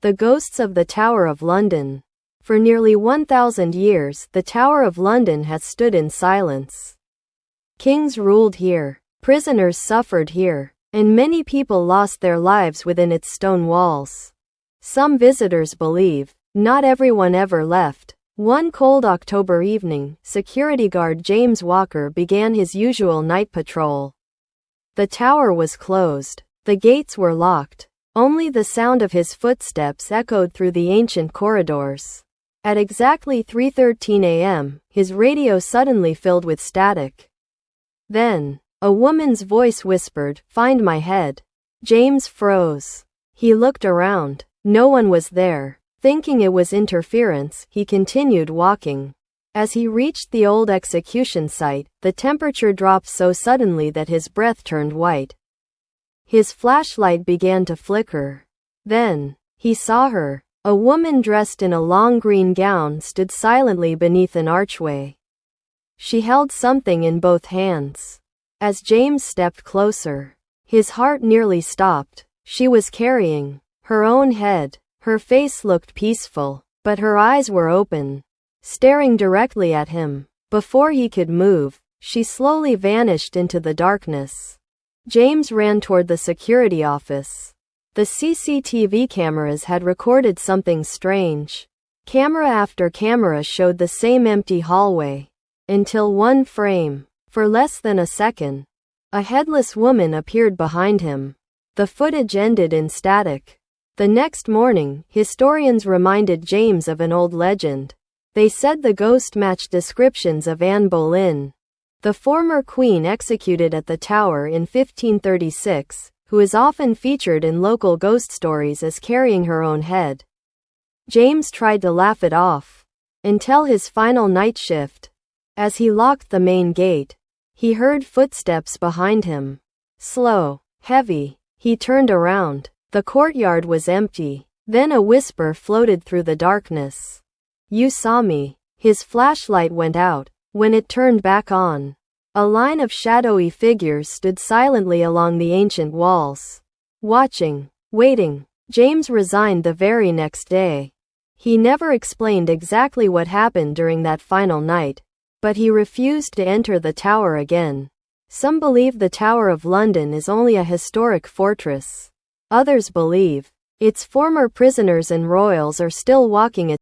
The ghosts of the Tower of London. For nearly 1,000 years, the Tower of London has stood in silence. Kings ruled here, prisoners suffered here, and many people lost their lives within its stone walls. Some visitors believe, not everyone ever left. One cold October evening, security guard James Walker began his usual night patrol. The tower was closed. The gates were locked. Only the sound of his footsteps echoed through the ancient corridors. At exactly 3:13 a.m., his radio suddenly filled with static. Then, a woman's voice whispered, "Find my head." James froze. He looked around. No one was there. Thinking it was interference, he continued walking. As he reached the old execution site, the temperature dropped so suddenly that his breath turned white. His flashlight began to flicker. Then, he saw her. A woman dressed in a long green gown stood silently beneath an archway. She held something in both hands. As James stepped closer, his heart nearly stopped. She was carrying her own head. Her face looked peaceful, but her eyes were open, staring directly at him. Before he could move, she slowly vanished into the darkness. James ran toward the security office. The CCTV cameras had recorded something strange. Camera after camera showed the same empty hallway. Until one frame, for less than a second, a headless woman appeared behind him. The footage ended in static. The next morning, historians reminded James of an old legend. They said the ghost matched descriptions of Anne Boleyn, the former queen executed at the Tower in 1536, who is often featured in local ghost stories as carrying her own head. James tried to laugh it off, until his final night shift. As he locked the main gate, he heard footsteps behind him. Slow, heavy. He turned around. The courtyard was empty. Then a whisper floated through the darkness. "You saw me." His flashlight went out. When it turned back on, a line of shadowy figures stood silently along the ancient walls. Watching, waiting. James resigned the very next day. He never explained exactly what happened during that final night, but he refused to enter the tower again. Some believe the Tower of London is only a historic fortress. Others believe its former prisoners and royals are still walking its